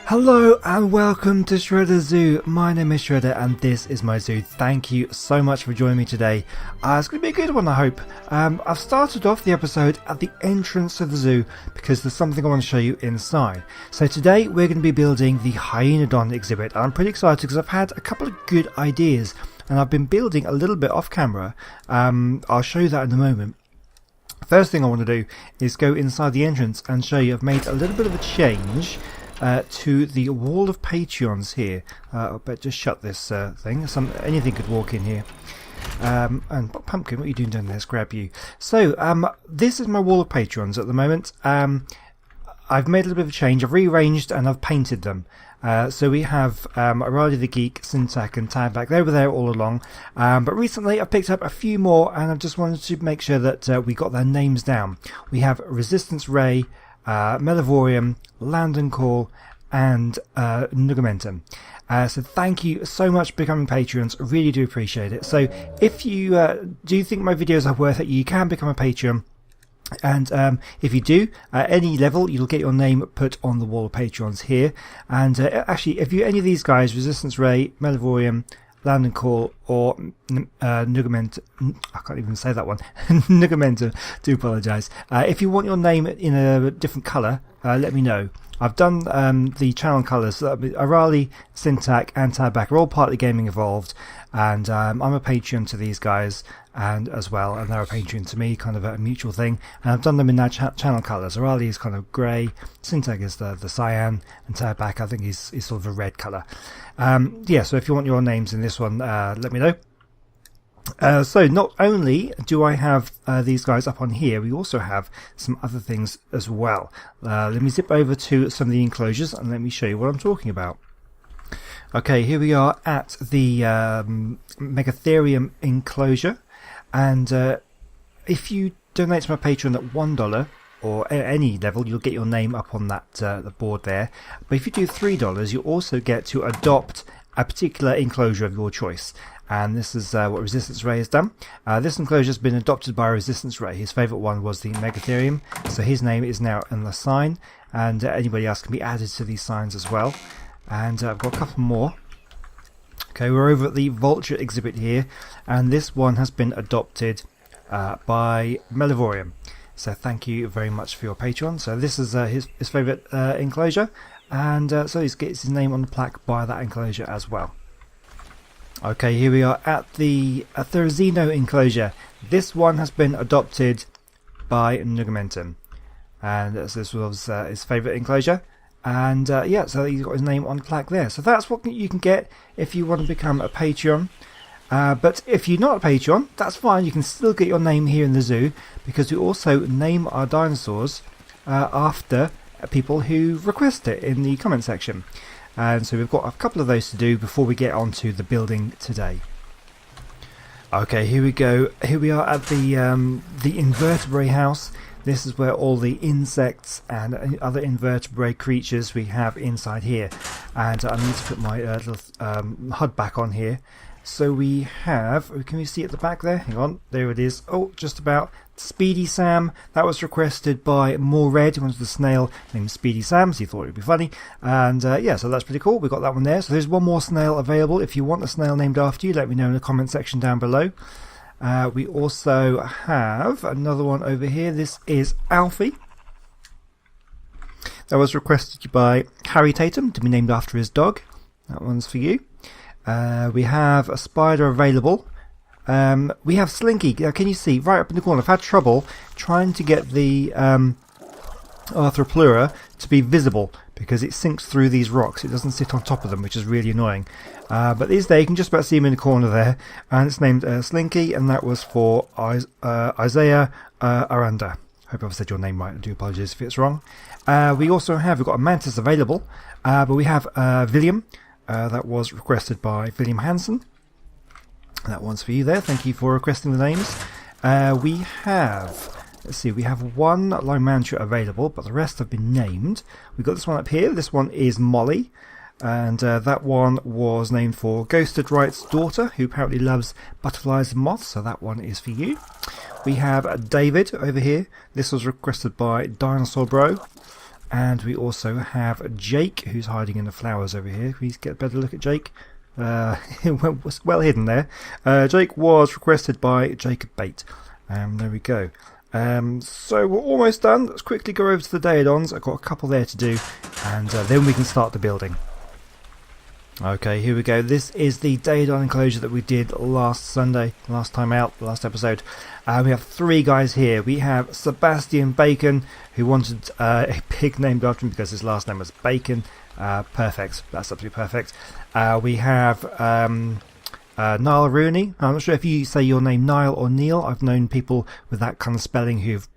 Hello and welcome to Shredder Zoo. My name is Shredder and this is my zoo. Thank you so much for joining me today. It's going to be a good one, I hope. I've started off the episode at the entrance of the zoo because there's something I want to show you inside. So today we're going to be building the Hyaenodon exhibit. I'm pretty excited because I've had a couple of good ideas and I've been building a little bit off camera. I'll show you that in a moment. First thing I want to do is go inside the entrance and show you I've made a little bit of a change to the wall of Patreons here. I'll just shut this thing. Anything could walk in here. And Pumpkin, what are you doing down there? Let's grab you. So this is my wall of Patreons at the moment. I've made a little bit of a change. I've rearranged and I've painted them. So we have Riley the Geek, Syntac and Tadback. They were there all along. But recently I've picked up a few more and I just wanted to make sure that we got their names down. We have Resistance Ray, Melivorium, Landon Call and Nugamentum. So thank you so much for becoming Patreons. Really do appreciate it. So if you do think my videos are worth it, you can become a Patreon. And if you do, at any level, you'll get your name put on the wall of Patreons here. And actually, if you're any of these guys, Resistance Ray, Melivorium, Landon Call or Nugamentum, I can't even say that one, Nugamentum, do apologise. If you want your name in a different colour, let me know. I've done the channel colours, so Arali, Syntac and Tadback are all part of the Gaming Evolved, and I'm a Patreon to these guys and as well, and they're a Patreon to me, kind of a mutual thing, and I've done them in their channel colours. Arali is kind of grey, Syntac is the cyan, and Tadback I think is sort of a red colour. Yeah, so if you want your names in this one, let me know. So not only do I have these guys up on here, we also have some other things as well. Let me zip over to some of the enclosures and let me show you what I'm talking about. Okay, here we are at the Megatherium enclosure, and if you donate to my Patreon at $1 or any level, you'll get your name up on that the board there. But if you do $3, you also get to adopt a particular enclosure of your choice. And this is what Resistance Ray has done. This enclosure has been adopted by Resistance Ray. His favourite one was the Megatherium, so his name is now in the sign, and anybody else can be added to these signs as well. And I've got a couple more. Okay, we're over at the Vulture exhibit here, and this one has been adopted by Melivorium. So thank you very much for your Patreon. So this is his favourite enclosure, and so he gets his name on the plaque by that enclosure as well. Okay, here we are at the Therizino enclosure. This one has been adopted by Nugamentum, and this was his favourite enclosure. And yeah, so he's got his name on the plaque there. So that's what you can get if you want to become a Patreon. But if you're not a Patreon, that's fine. You can still get your name here in the zoo, because we also name our dinosaurs after people who request it in the comment section. And so we've got a couple of those to do before we get on to the building today. Okay, here we go. Here we are at the invertebrate house. This is where all the insects and other invertebrate creatures we have inside here. And I need to put my little HUD back on here. So we have, can we see at the back there? Hang on, there it is. Oh, just about. Speedy Sam, that was requested by More Red, who wanted the snail named Speedy Sam, so he thought it would be funny. And yeah, so that's pretty cool. We've got that one there. So there's one more snail available. If you want a snail named after you, let me know in the comment section down below. We also have another one over here. This is Alfie. That was requested by Harry Tatum to be named after his dog. That one's for you. We have a spider available. We have Slinky. Can you see right up in the corner? I've had trouble trying to get the Arthroplura to be visible because it sinks through these rocks. It doesn't sit on top of them, which is really annoying. But these days you can just about see him in the corner there, and it's named Slinky, and that was for Isaiah Aranda. Hope I've said your name right. I do apologise if it's wrong. We've got a mantis available, but we have William. That was requested by William Hansen. That one's for you there. Thank you for requesting the names. We have one Lymantia available, but the rest have been named. We've got this one up here. This one is Molly, and that one was named for Ghosted Right's daughter, who apparently loves butterflies and moths, so that one is for you. We have David over here. This was requested by Dinosaur Bro. And we also have Jake, who's hiding in the flowers over here. Please get a better look at Jake. It was well hidden there. Jake was requested by Jacob Bate. There we go. So we're almost done. Let's quickly go over to the Hyaenodons. I've got a couple there to do, and then we can start the building. Okay, here we go. This is the Hyaenodon enclosure that we did last Sunday, last time out, last episode. We have 3 guys here. We have Sebastian Bacon, who wanted a pig named after him because his last name was Bacon. Perfect. That's absolutely perfect. We have Niall Rooney. I'm not sure if you say your name Niall or Neil. I've known people with that kind of spelling who've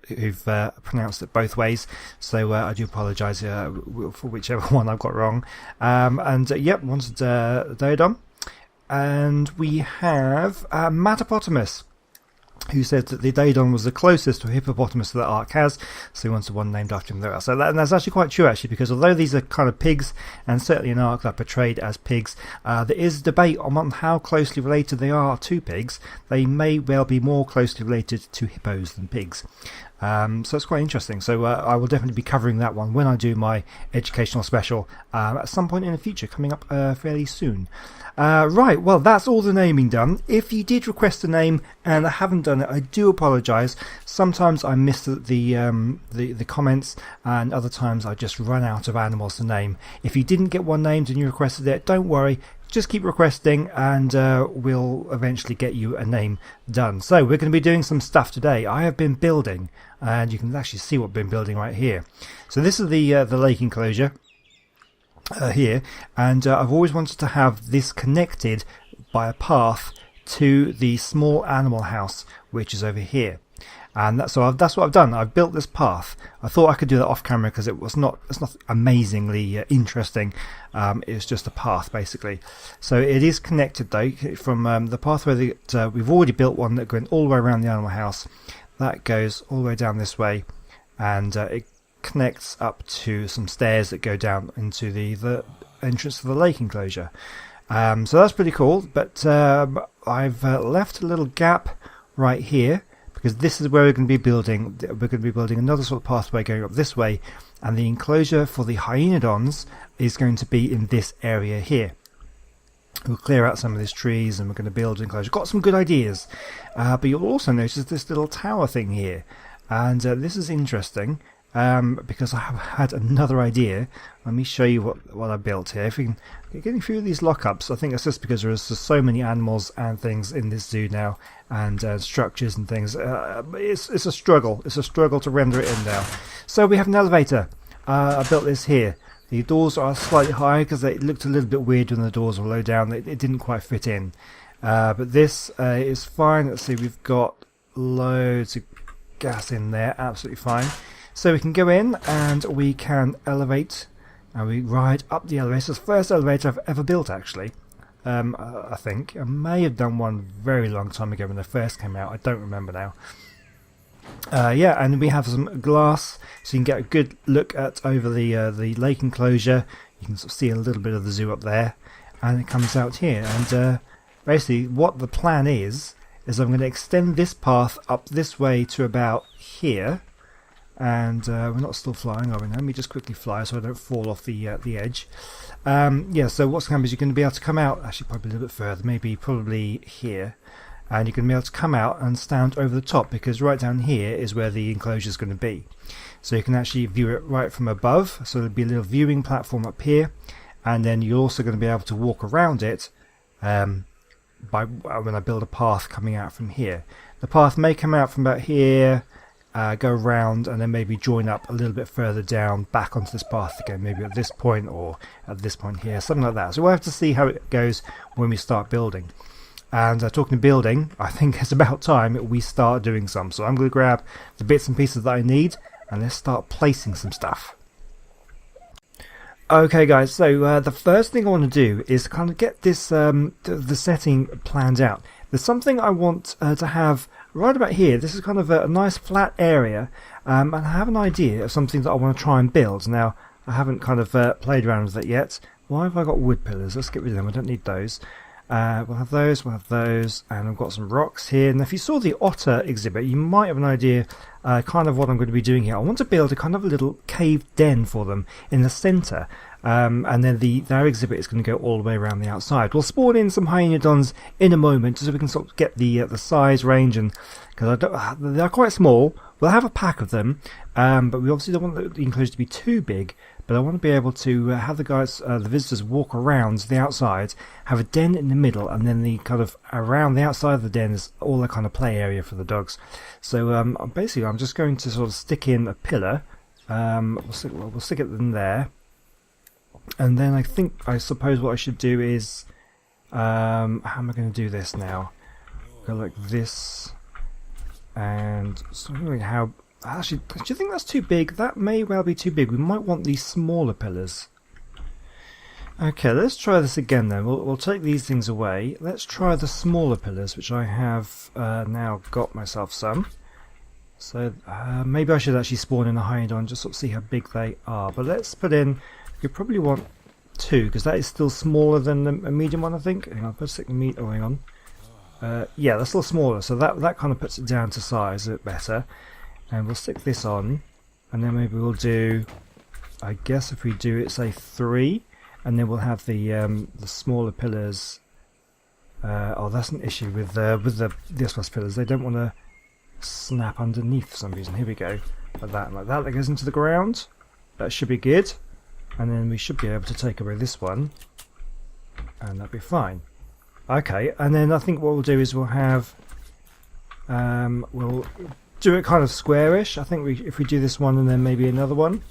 pronounced it both ways, so I do apologise for whichever one I've got wrong. Yep, wanted Hyaenodon. And we have Matapotamus, who said that the Hyaenodon was the closest to a hippopotamus that Ark has, so he wanted one named after him there. So that's actually quite true, actually, because although these are kind of pigs, and certainly in Ark they're portrayed as pigs, there is debate on how closely related they are to pigs. They may well be more closely related to hippos than pigs. So it's quite interesting. So I will definitely be covering that one when I do my educational special at some point in the future, coming up fairly soon. Right, well, that's all the naming done. If you did request a name and I haven't done it, I do apologise. Sometimes I miss the comments, and other times I just run out of animals to name. If you didn't get one named and you requested it, don't worry. Just keep requesting, and we'll eventually get you a name done. So we're going to be doing some stuff today. I have been building, and you can actually see what I've been building right here. So this is the lake enclosure here, and I've always wanted to have this connected by a path to the small animal house, which is over here. And that's what I've done. I've built this path. I thought I could do that off camera because it's not amazingly interesting. It's just a path basically. So it is connected though from the pathway that we've already built one that going all the way around the animal house. That goes all the way down this way, and it connects up to some stairs that go down into the entrance to the lake enclosure. So that's pretty cool. But I've left a little gap right here, because this is where we're going to be building. We're going to be building another sort of pathway going up this way, and the enclosure for the Hyaenodons is going to be in this area here. We'll clear out some of these trees and we're going to build an enclosure. Got some good ideas, but you'll also notice this little tower thing here, and this is interesting because I have had another idea. Let me show you what I built here. If we can getting through these lockups, I think it's just because there's just so many animals and things in this zoo now, and structures and things. It's a struggle. It's a struggle to render it in now. So we have an elevator. I built this here. The doors are slightly higher because it looked a little bit weird when the doors were low down. It didn't quite fit in. But this is fine. Let's see, we've got loads of gas in there. Absolutely fine. So we can go in and we can elevate, and we ride up the elevator. It's the first elevator I've ever built, actually. I think I may have done one very long time ago when they first came out. I don't remember now. Yeah, and we have some glass, so you can get a good look at over the lake enclosure. You can sort of see a little bit of the zoo up there, and it comes out here. And basically, what the plan is I'm going to extend this path up this way to about here. And we're not still flying, are we? Let me just quickly fly so I don't fall off the edge. Yeah, so what's going to happen is you're going to be able to come out, actually probably a little bit further, probably here, and you're going to be able to come out and stand over the top, because right down here is where the enclosure is going to be. So you can actually view it right from above, so there'll be a little viewing platform up here, and then you're also going to be able to walk around it when I build a path coming out from here. The path may come out from about here, go around, and then maybe join up a little bit further down back onto this path again, maybe at this point or at this point here, something like that. So we'll have to see how it goes when we start building. And talking of building, I think it's about time we start doing some. So I'm going to grab the bits and pieces that I need, and let's start placing some stuff. Okay guys, so the first thing I want to do is kind of get this the setting planned out. There's something I want to have right about here. This is kind of a nice flat area, and I have an idea of something that I want to try and build. Now, I haven't kind of played around with it yet. Why have I got wood pillars? Let's get rid of them. I don't need those. We'll have those, and I've got some rocks here. And if you saw the otter exhibit, you might have an idea kind of what I'm going to be doing here. I want to build a kind of a little cave den for them in the centre. And then their exhibit is going to go all the way around the outside. We'll spawn in some Hyaenodons in a moment, so we can sort of get the size range, and because they're quite small. We'll have a pack of them, but we obviously don't want the enclosure to be too big. But I want to be able to have the visitors walk around the outside, have a den in the middle, and then the kind of around the outside of the den is all the kind of play area for the dogs. So basically, I'm just going to sort of stick in a pillar. We'll stick it in there. And then I suppose what I should do is, how am I going to do this now? Go like this, and so I'm wondering how. Actually, do you think that's too big? That may well be too big. We might want these smaller pillars. Okay, let's try this again then. We'll take these things away. Let's try the smaller pillars, which I have now got myself some. So maybe I should actually spawn in a Hyaenodon, just sort of see how big they are. But let's put in. You probably want 2, because that is still smaller than a medium one, I think. Hang on, let's stick the meat. Oh, hang on. Yeah, that's still smaller, so that kind of puts it down to size a bit better. And we'll stick this on, and then maybe we'll do, I guess if we do it, say 3, and then we'll have the smaller pillars. Oh, that's an issue with the this pillars. They don't want to snap underneath for some reason. Here we go, like that, and like that. That goes into the ground. That should be good, and then we should be able to take away this one, and that'll be fine. Okay, and then I think what we'll do is we'll have we'll do it kind of squarish. I think if we do this one and then maybe another one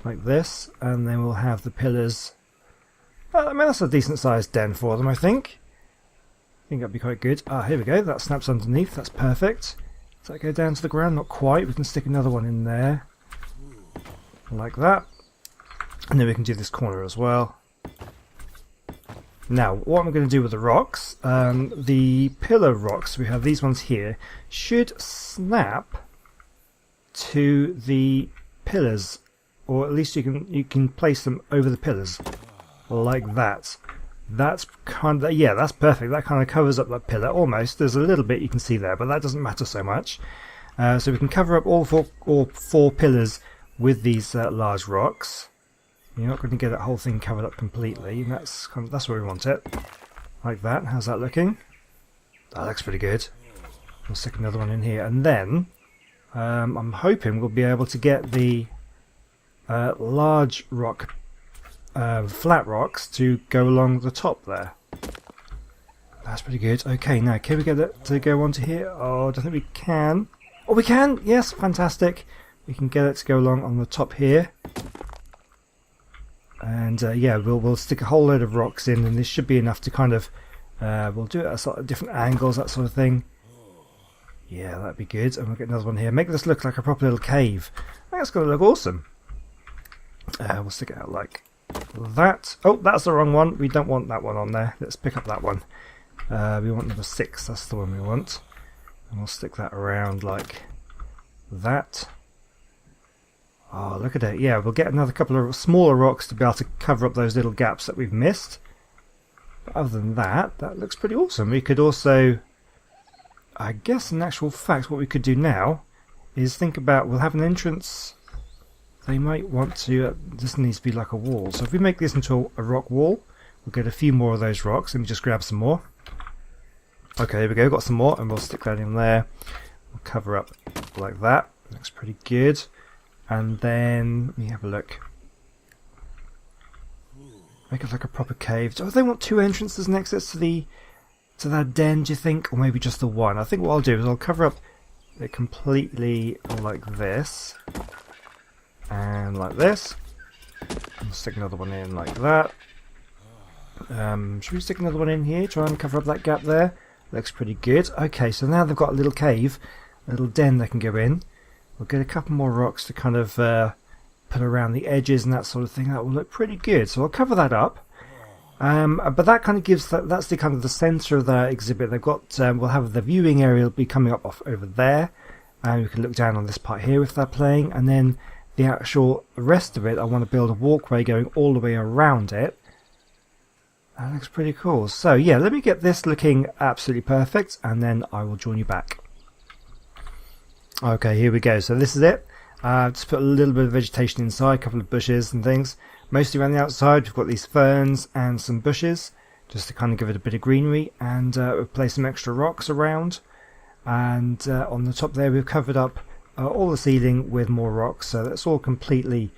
like this, and then we'll have the pillars. I mean, that's a decent sized den for them, I think. I think that'd be quite good. Ah, here we go. That snaps underneath. That's perfect. Does that go down to the ground? Not quite. We can stick another one in there like that, and then we can do this corner as well. Now, what I'm going to do with the rocks, the pillar rocks, we have these ones here, should snap to the pillars, or at least you can place them over the pillars, like that. That's kind of, yeah, that's perfect. That kind of covers up that pillar almost. There's a little bit you can see there, but that doesn't matter so much. So we can cover up all four pillars with these large rocks. You're not going to get that whole thing covered up completely, and that's where we want it. Like that. How's that looking? That looks pretty good. We'll stick another one in here, and then I'm hoping we'll be able to get the large rock, flat rocks to go along the top there. That's pretty good. Okay, now can we get it to go onto here? Oh, I don't think we can. Oh, we can! Yes, fantastic. We can get it to go along on the top here. And yeah, we'll stick a whole load of rocks in, and this should be enough to kind of we'll do it at sort of different angles, that sort of thing. Yeah, that'd be good. And we'll get another one here. Make this look like a proper little cave. I think that's going to look awesome. We'll stick it out like that. Oh, that's the wrong one. We don't want that one on there. Let's pick up that one. We want number 6. That's the one we want. And we'll stick that around like that. Oh, look at it. Yeah, we'll get another couple of smaller rocks to be able to cover up those little gaps that we've missed. But other than that, that looks pretty awesome. We could also, I guess in actual fact, what we could do now is think about, we'll have an entrance. They might want to, this needs to be like a wall. So if we make this into a rock wall, we'll get a few more of those rocks. Let me just grab some more. Okay, here we go. Got some more, and we'll stick that in there. We'll cover up like that. Looks pretty good. And then, let me have a look. Make it like a proper cave. Do they want 2 entrances and exits to that den, do you think? Or maybe just the one? I think what I'll do is I'll cover up it completely like this. And like this. I'll stick another one in like that. Should we stick another one in here? Try and cover up that gap there. Looks pretty good. Okay, so now they've got a little cave, a little den they can go in. We'll get a couple more rocks to kind of put around the edges and that sort of thing. That will look pretty good. So I'll cover that up. But that kind of gives that's the kind of the centre of the exhibit. They've got we'll have the viewing area will be coming up off over there, and we can look down on this part here if they're playing. And then the actual rest of it, I want to build a walkway going all the way around it. That looks pretty cool. So yeah, let me get this looking absolutely perfect and then I will join you back. Okay, here we go. So this is it. Just put a little bit of vegetation inside, a couple of bushes and things. Mostly around the outside we've got these ferns and some bushes just to kind of give it a bit of greenery, and we've placed some extra rocks around, and on the top there we've covered up all the ceiling with more rocks, so that's all completely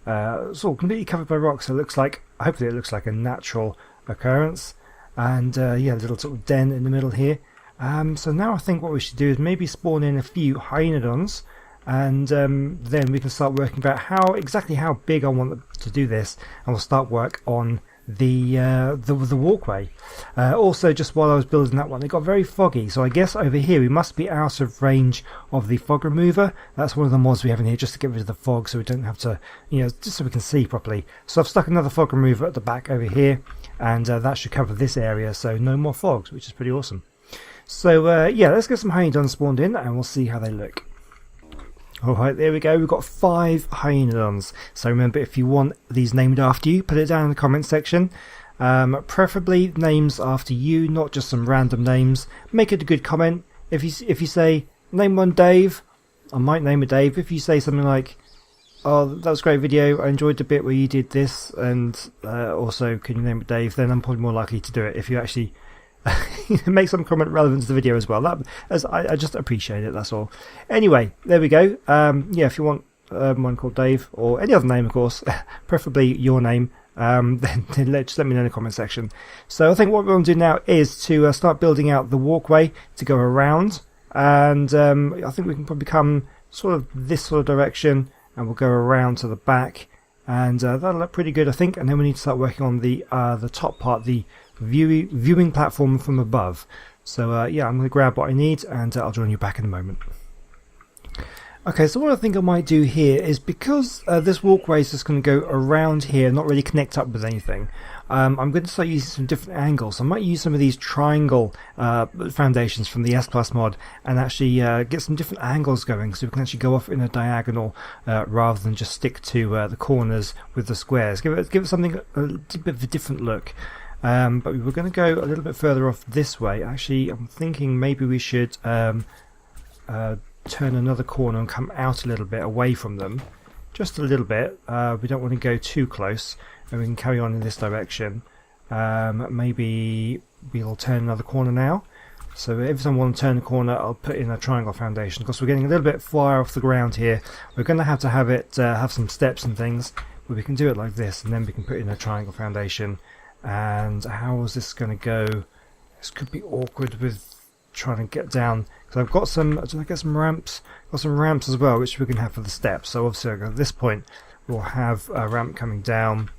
covered by rocks. So it looks like, hopefully it looks like a natural occurrence. And yeah, a little sort of den in the middle here. So now I think what we should do is maybe spawn in a few Hyaenodons, and then we can start working about exactly how big I want to do this, and we'll start work on the walkway. Also, just while I was building that one, it got very foggy, so I guess over here we must be out of range of the fog remover. That's one of the mods we have in here, just to get rid of the fog, so we don't have to, just so we can see properly. So I've stuck another fog remover at the back over here, and that should cover this area, so no more fogs, which is pretty awesome. So yeah, let's get some Hyaenodons spawned in and we'll see how they look. Alright, there we go, we've got 5 Hyaenodons. So remember, if you want these named after you, put it down in the comment section. Preferably names after you, not just some random names. Make it a good comment. If you say, name one Dave, I might name a Dave. If you say something like, oh, that was a great video, I enjoyed the bit where you did this, and also can you name it Dave, then I'm probably more likely to do it if you actually make some comment relevant to the video as well. I just appreciate it, that's all. Anyway, there we go. Yeah, if you want one called Dave, or any other name of course, preferably your name, then just let me know in the comment section. So I think what we're going to do now is to start building out the walkway to go around, and I think we can probably come sort of this sort of direction, and we'll go around to the back, and that'll look pretty good I think. And then we need to start working on the top part, the viewing platform from above. So yeah, I'm going to grab what I need, and I'll join you back in a moment. Okay, so what I think I might do here is, because this walkway is just going to go around here, not really connect up with anything, I'm going to start using some different angles. I might use some of these triangle foundations from the S+ mod, and actually get some different angles going, so we can actually go off in a diagonal rather than just stick to the corners with the squares. Give it something a bit of a different look. But we were going to go a little bit further off this way. Actually, I'm thinking maybe we should turn another corner and come out a little bit away from them, just a little bit. We don't want to go too close, and we can carry on in this direction. Maybe we'll turn another corner now. So every time I want to turn a corner, I'll put in a triangle foundation, because we're getting a little bit far off the ground here. We're going to have it have some steps and things, but we can do it like this, and then we can put in a triangle foundation. And how is this going to go? This could be awkward with trying to get down, because I've got some. Did I get some ramps? Got some ramps as well, which we can have for the steps. So obviously at this point we'll have a ramp coming down.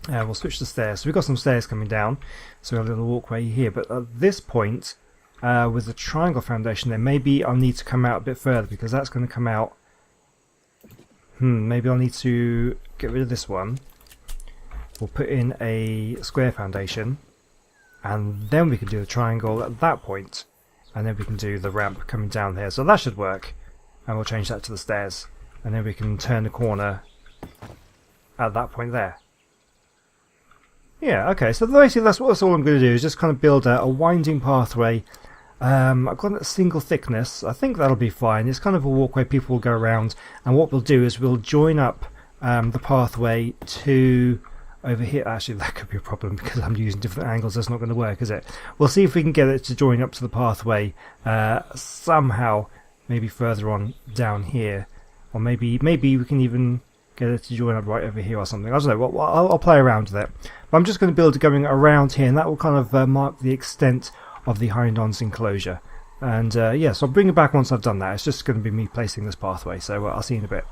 We'll switch the stairs. So we've got some stairs coming down, so we have a little walkway here. But at this point, with the triangle foundation, then maybe I'll need to come out a bit further, because that's going to come out. Maybe I'll need to get rid of this one. We'll put in a square foundation, and then we can do the triangle at that point, and then we can do the ramp coming down here. So that should work, and we'll change that to the stairs, and then we can turn the corner at that point there. Yeah, okay, so basically that's all I'm going to do, is just kind of build a winding pathway. I've got a single thickness. I think that'll be fine. It's kind of a walkway people will go around, and what we'll do is we'll join up the pathway to over here. Actually, that could be a problem, because I'm using different angles. That's not going to work, is it? We'll see if we can get it to join up to the pathway somehow, maybe further on down here, or maybe we can even get it to join up right over here or something. I don't know. Well, I'll play around with it. But I'm just going to build it going around here, and that will kind of mark the extent of the Hyaenodons enclosure. And yeah, so I'll bring it back once I've done that. It's just going to be me placing this pathway, so I'll see you in a bit.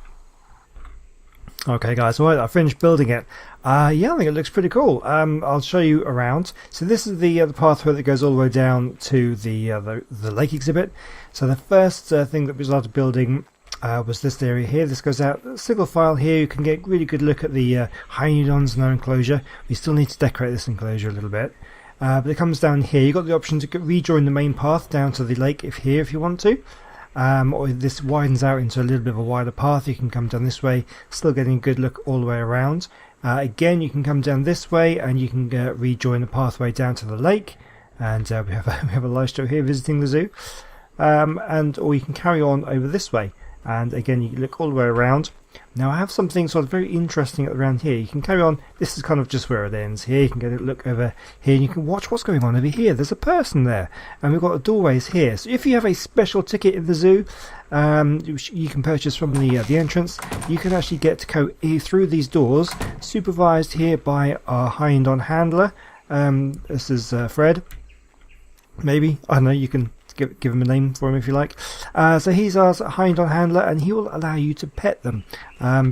Okay guys, alright, I finished building it. Yeah, I think it looks pretty cool. I'll show you around. So this is the pathway that goes all the way down to the lake exhibit. So the first thing that we started building was this area here. This goes out single file here. You can get a really good look at the Hyaenodons in our enclosure. We still need to decorate this enclosure a little bit. But it comes down here. You've got the option to rejoin the main path down to the lake if you want to. or this widens out into a little bit of a wider path, you can come down this way, still getting a good look all the way around. Again, you can come down this way and you can rejoin the pathway down to the lake, and we have a live show here visiting the zoo, or you can carry on over this way, and again you can look all the way around. Now I have something sort of very interesting around here. You can carry on, this is kind of just where it ends here. You can get a look over here and you can watch what's going on over here. There's a person there, and we've got the doorways here. So if you have a special ticket in the zoo, you can purchase from the entrance, you can actually get to go through these doors, supervised here by our Hyaenodon handler. This is Fred. Maybe, I don't know, you can give him a name for him if you like. So he's our Hyaenodon handler, and he will allow you to pet them,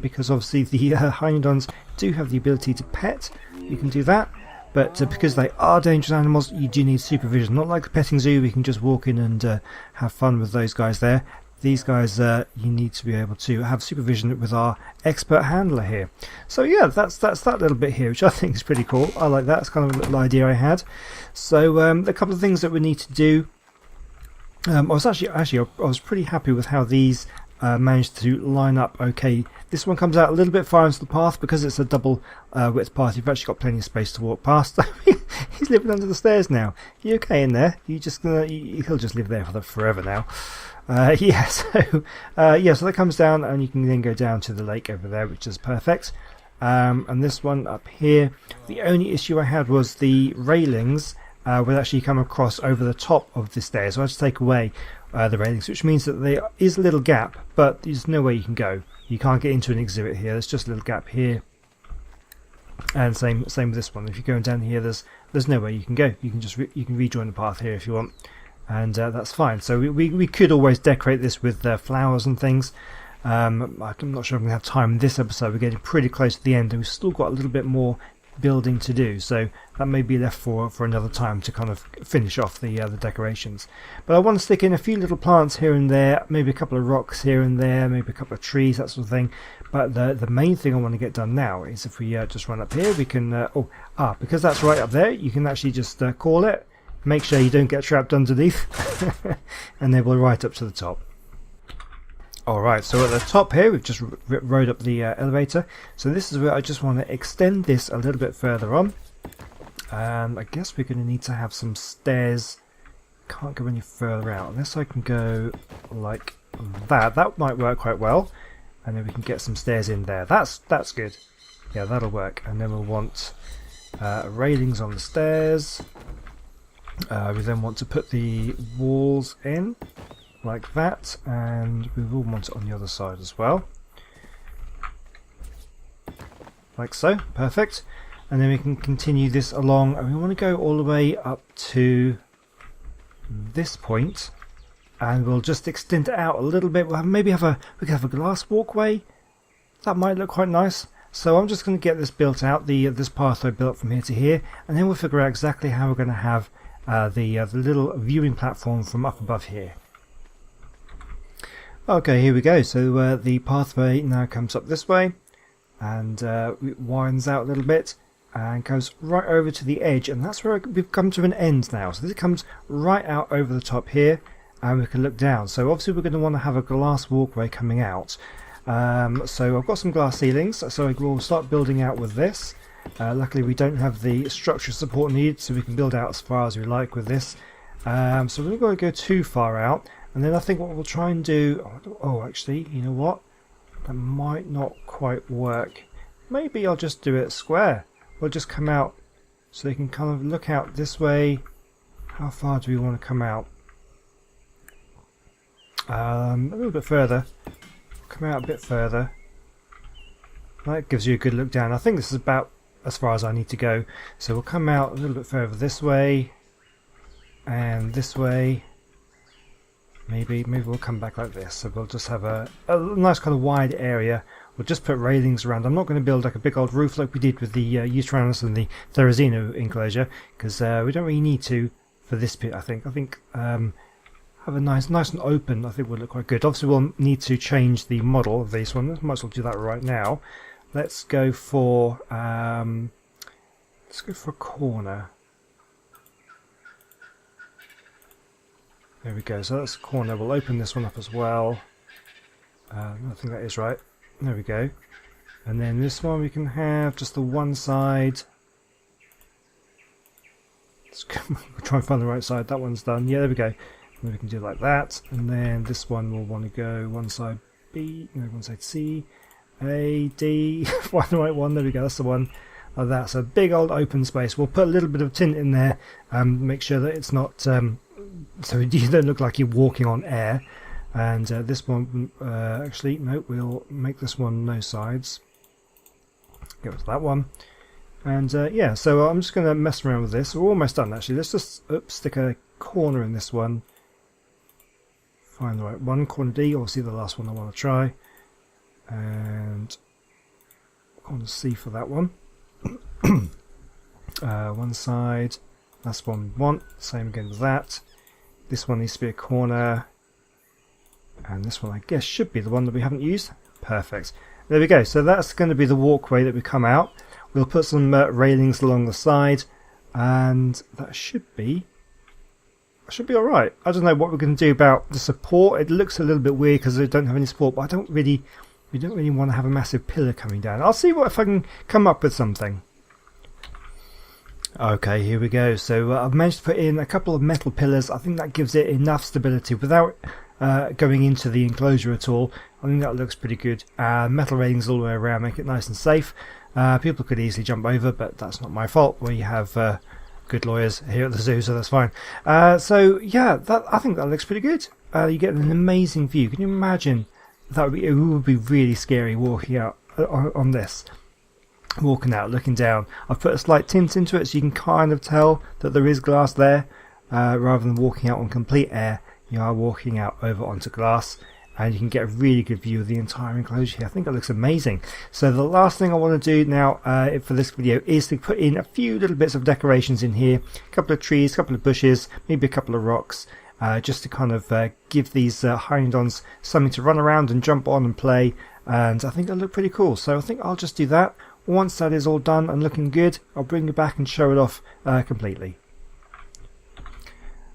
because obviously the Hyaenodons do have the ability to pet. You can do that, but because they are dangerous animals, you do need supervision. Not like the petting zoo, we can just walk in and have fun with those guys there. These guys, you need to be able to have supervision with our expert handler here. So yeah, that's that little bit here, which I think is pretty cool. I like that. It's kind of a little idea I had. So a couple of things that we need to do. I was pretty happy with how these managed to line up. Okay, this one comes out a little bit far into the path because it's a double width path. You've actually got plenty of space to walk past. He's living under the stairs now. You okay in there? You just he'll just live there for forever now. Yeah, so that comes down, and you can then go down to the lake over there, which is perfect. And this one up here, the only issue I had was the railings would actually come across over the top of the stairs. So I had to take away the railings, which means that there is a little gap, but there's no way you can go. You can't get into an exhibit here. There's just a little gap here, and same with this one. If you're going down here, there's no way you can go. You can just you can rejoin the path here if you want, and that's fine. So we could always decorate this with flowers and things. I'm not sure if I'm going to have time in this episode. We're getting pretty close to the end, and we've still got a little bit more building to do, so that may be left for another time to kind of finish off the decorations. But I want to stick in a few little plants here and there, maybe a couple of rocks here and there, maybe a couple of trees, that sort of thing. But the main thing I want to get done now is if we just run up here, we can because that's right up there, you can actually just call it, make sure you don't get trapped underneath, and then we'll right up to the top. Alright, so at the top here we've just rode up the elevator, so this is where I just want to extend this a little bit further on, and I guess we're going to need to have some stairs. Can't go any further out unless I can go like that might work quite well, and then we can get some stairs in there. That's good, yeah, that'll work. And then we'll want railings on the stairs. We then want to put the walls in like that, and we will want it on the other side as well, like so. Perfect. And then we can continue this along, and we want to go all the way up to this point, and we'll just extend it out a little bit. We'll maybe we could have a glass walkway. That might look quite nice. So I'm just going to get this built out, this pathway built from here to here, and then we'll figure out exactly how we're going to have the little viewing platform from up above here. Okay, here we go. So the pathway now comes up this way, and it widens out a little bit and goes right over to the edge, and that's where we've come to an end now. So this comes right out over the top here, and we can look down. So obviously we're going to want to have a glass walkway coming out. So I've got some glass ceilings, so we'll start building out with this. Luckily we don't have the structural support needed, so we can build out as far as we like with this. So we're not going to go too far out. And then I think what we'll try and do... actually, you know what? That might not quite work. Maybe I'll just do it square. We'll just come out so they can kind of look out this way. How far do we want to come out? A little bit further. Come out a bit further. That gives you a good look down. I think this is about as far as I need to go. So we'll come out a little bit further this way. And this way. Maybe we'll come back like this. So we'll just have a nice kind of wide area. We'll just put railings around. I'm not going to build like a big old roof like we did with the Euteranus and the Therizino enclosure, because we don't really need to for this bit. I think have a nice and open. I think would look quite good. Obviously we'll need to change the model of this one. Might as well do that right now. Let's go for a corner. There we go, so that's the corner. We'll open this one up as well. I think that is right. There we go. And then this one we can have just the one side. We'll try and find the right side. That one's done. Yeah, there we go. And then we can do it like that. And then this one will want to go one side B, no, one side C, A, D. Find the right one. There we go. That's the one. Like that. So big old open space. We'll put a little bit of tint in there. Make sure that it's not so you don't look like you're walking on air. And this one, actually, no, we'll make this one no sides. Go with that one. And yeah, so I'm just going to mess around with this. We're almost done, actually. Let's just stick a corner in this one. Find the right one. Corner D, obviously the last one I want to try. And corner C for that one. One side. That's one we want. Same again with that. This one needs to be a corner. And this one, I guess, should be the one that we haven't used. Perfect. There we go. So that's going to be the walkway that we come out. We'll put some railings along the side, and that should be alright. I don't know what we're going to do about the support. It looks a little bit weird because they don't have any support, but we don't really want to have a massive pillar coming down. I'll see if I can come up with something. Okay, here we go. So I've managed to put in a couple of metal pillars. I think that gives it enough stability without going into the enclosure at all. I think that looks pretty good. Metal railings all the way around, make it nice and safe. People could easily jump over, but that's not my fault. We have good lawyers here at the zoo, so that's fine. So yeah, I think that looks pretty good. You get an amazing view. Can you imagine? It would be really scary walking out on this. Walking out, looking down. I've put a slight tint into it so you can kind of tell that there is glass there. Rather than walking out on complete air, you are walking out over onto glass. And you can get a really good view of the entire enclosure here. I think that looks amazing. So the last thing I want to do now for this video is to put in a few little bits of decorations in here. A couple of trees, a couple of bushes, maybe a couple of rocks. Just to kind of give these Hyaenodons something to run around and jump on and play. And I think that'll look pretty cool. So I think I'll just do that. Once that is all done and looking good, I'll bring you back and show it off completely.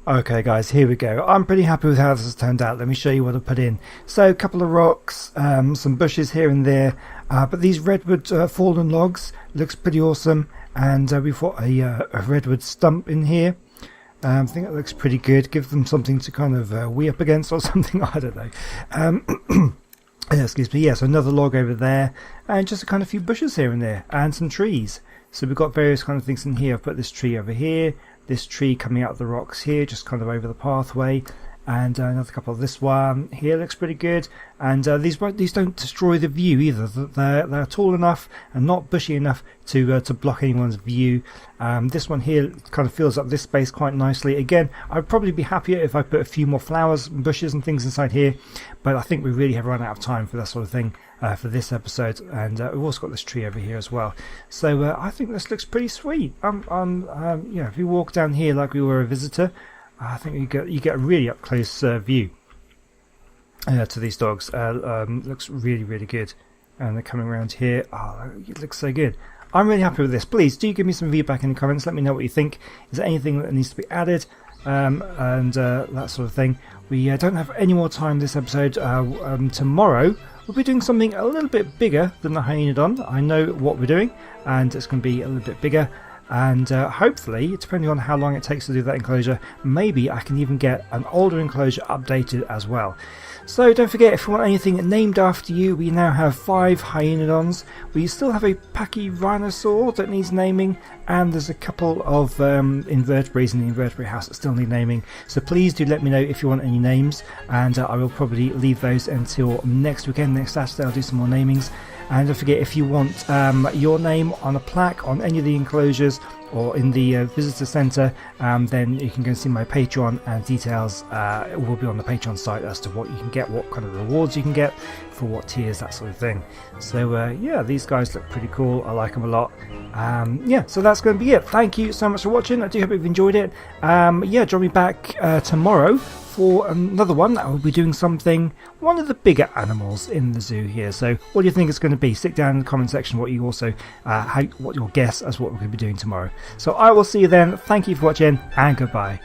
Okay guys, here we go. I'm pretty happy with how this has turned out. Let me show you what I put in. So a couple of rocks, some bushes here and there, but these redwood fallen logs looks pretty awesome. And we've got a redwood stump in here. I think it looks pretty good. Give them something to kind of wee up against or something, I don't know. Excuse me, yes, another log over there, and just a kind of few bushes here and there, and some trees. So we've got various kind of things in here. I've put this tree over here, this tree coming out of the rocks here, just kind of over the pathway, and another couple of this one here looks pretty good. And these don't destroy the view either. They're tall enough and not bushy enough to block anyone's view. This one here kind of fills up this space quite nicely. Again, I'd probably be happier if I put a few more flowers and bushes and things inside here, but I think we really have run out of time for that sort of thing for this episode. And we've also got this tree over here as well. So I think this looks pretty sweet. Yeah, if you walk down here like we were a visitor, I think you get a really up close view to these dogs. Looks really good, and they're coming around here. Oh, it looks so good. I'm really happy with this. Please do give me some feedback in the comments. Let me know what you think. Is there anything that needs to be added, and that sort of thing. We don't have any more time this episode. Tomorrow we'll be doing something a little bit bigger than the Hyaenodon. I know what we're doing, and it's going to be a little bit bigger. And hopefully, depending on how long it takes to do that enclosure, maybe I can even get an older enclosure updated as well. So don't forget, if you want anything named after you, we now have 5 Hyaenodons. We still have a Pachyrhinosaur that needs naming, and there's a couple of invertebrates in the invertebrate house that still need naming. So please do let me know if you want any names, and I will probably leave those until next weekend, next Saturday. I'll do some more namings. And don't forget, if you want your name on a plaque on any of the enclosures or in the visitor centre, then you can go and see my Patreon, and details will be on the Patreon site as to what you can get, what kind of rewards you can get for what tiers, that sort of thing. So yeah, these guys look pretty cool. I like them a lot. Yeah, so that's going to be it. Thank you so much for watching. I do hope you've enjoyed it. Yeah, join me back tomorrow for another one. I will be doing one of the bigger animals in the zoo here. So what do you think it's going to be? Stick down in the comment section what you also what your guess as what we're going to be doing tomorrow. So I will see you then. Thank you for watching, and goodbye.